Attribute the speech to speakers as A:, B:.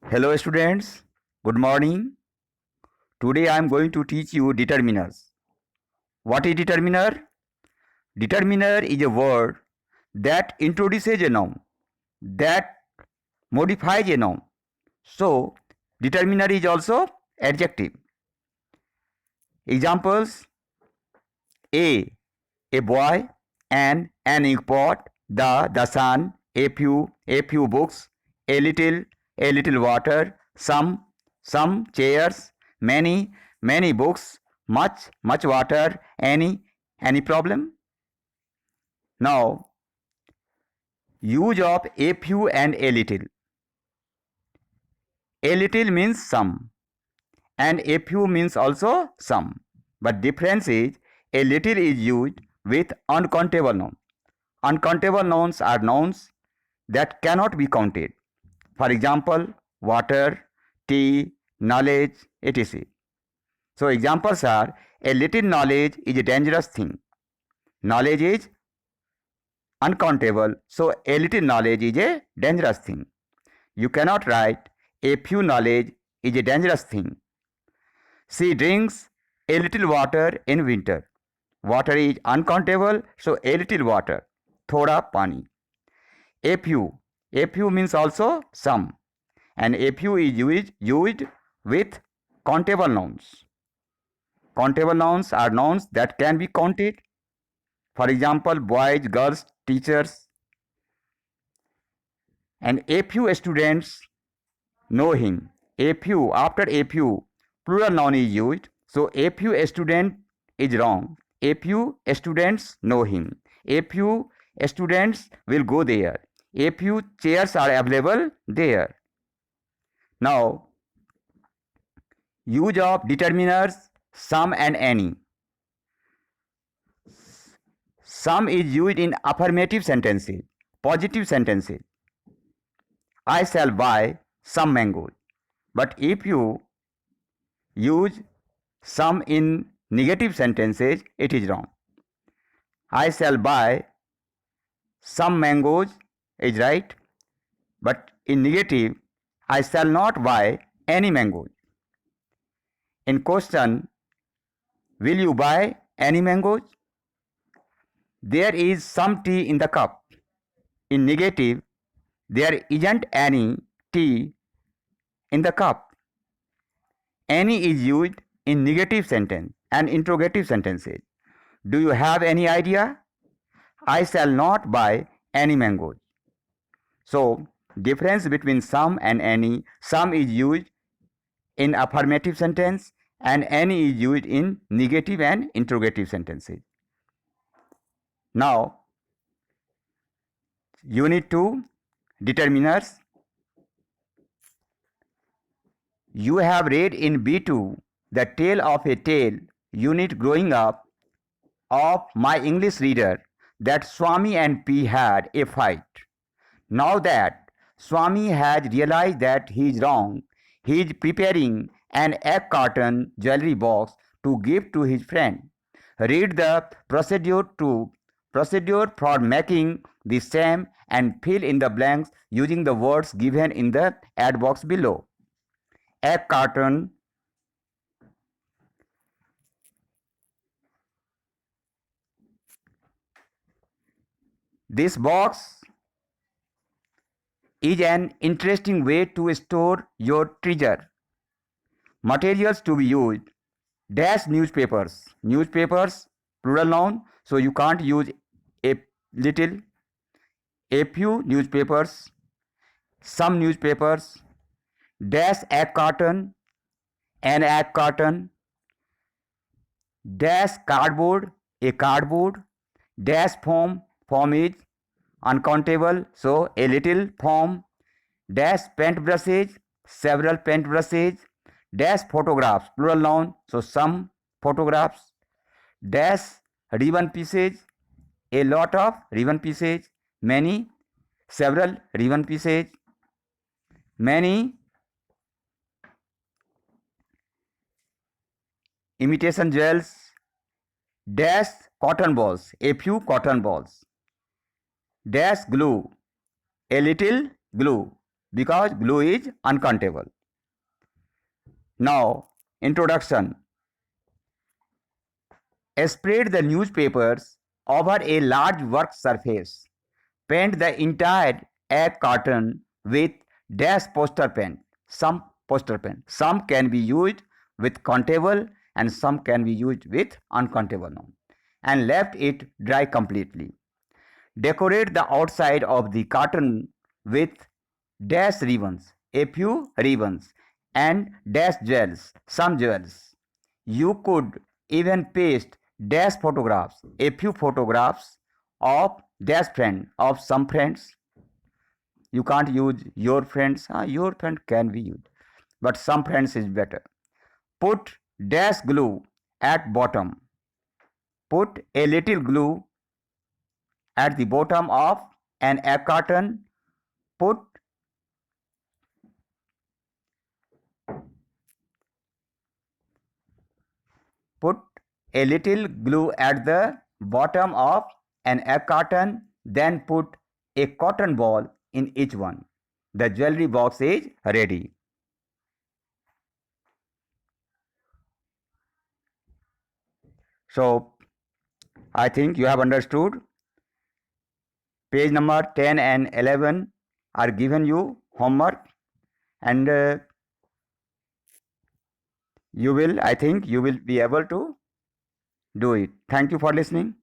A: Hello students, good morning. Today I am going to teach you determiners. What is determiner? Determiner is a word that introduces a noun, that modifies a noun. So, determiner is also adjective. Examples: a boy, an inkpot, the sun, a few books, a little water, some chairs, many books, much water, any problem. Now, use of a few and a little. A little means some, and a few means also some. But difference is a little is used with uncountable nouns. Uncountable nouns are nouns that cannot be counted. For example, water, tea, knowledge, etc. So examples are: a little knowledge is a dangerous thing. Knowledge is uncountable, so a little knowledge is a dangerous thing. You cannot write a few knowledge is a dangerous thing. She drinks a little water in winter. Water is uncountable, so a little water. Thoda pani. A few means also some, and a few is used with countable nouns. Countable nouns are nouns that can be counted. For example, boys, girls, teachers. And a few students know him. A few, after a few, plural noun is used. So a few students is wrong. A few students know him. A few students will go there. A few chairs are available there. Now, use of determiners some and any. Some is used in affirmative sentences, positive sentences. I shall buy some mangoes. But if you use some in negative sentences, it is wrong. I shall buy some mangoes is right, but in negative, I shall not buy any mangoes. In question, will you buy any mangoes? There is some tea in the cup. In negative, there isn't any tea in the cup. Any is used in negative sentence and interrogative sentences. Do you have any idea? I shall not buy any mangoes. So, difference between some and any: some is used in affirmative sentence and any is used in negative and interrogative sentences. Now, Unit 2, determiners. You have read in B2 the tale of a tale unit growing up of my English reader that Swami and P had a fight. Now that Swami has realized that he is wrong, he is preparing an egg carton jewelry box to give to his friend. Read the procedure for making the same and fill in the blanks using the words given in the ad box below. Egg carton. This box is an interesting way to store your treasure. Materials to be used: dash newspapers, plural noun, so you can't use a little. A few newspapers, some newspapers, dash egg carton, an egg carton, dash cardboard, a cardboard, dash form is uncountable, so a little form, dash paint brushes, several paint brushes, dash photographs, plural noun, so some photographs, dash ribbon pieces, a lot of ribbon pieces, many, several ribbon pieces, many imitation jewels, dash cotton balls, a few cotton balls, dash glue, a little glue, because glue is uncountable. Now, introduction. Spread the newspapers over a large work surface. Paint the entire egg carton with dash poster paint. Some can be used with countable and some can be used with uncountable now. And left it dry completely. Decorate the outside of the carton with dash ribbons, a few ribbons, and dash jewels, some jewels. You could even paste dash photographs, a few photographs of dash friend of some friends. You can't use your friends. Your friend can be used, but some friends is better. Put dash glue at bottom. Put a little glue at the bottom of an egg carton. Put Put a little glue at the bottom of an egg carton, then put a cotton ball in each one. The jewelry box is ready. So, I think you have understood. Page number 10 and 11 are given you homework, and I think you will be able to do it. Thank you for listening.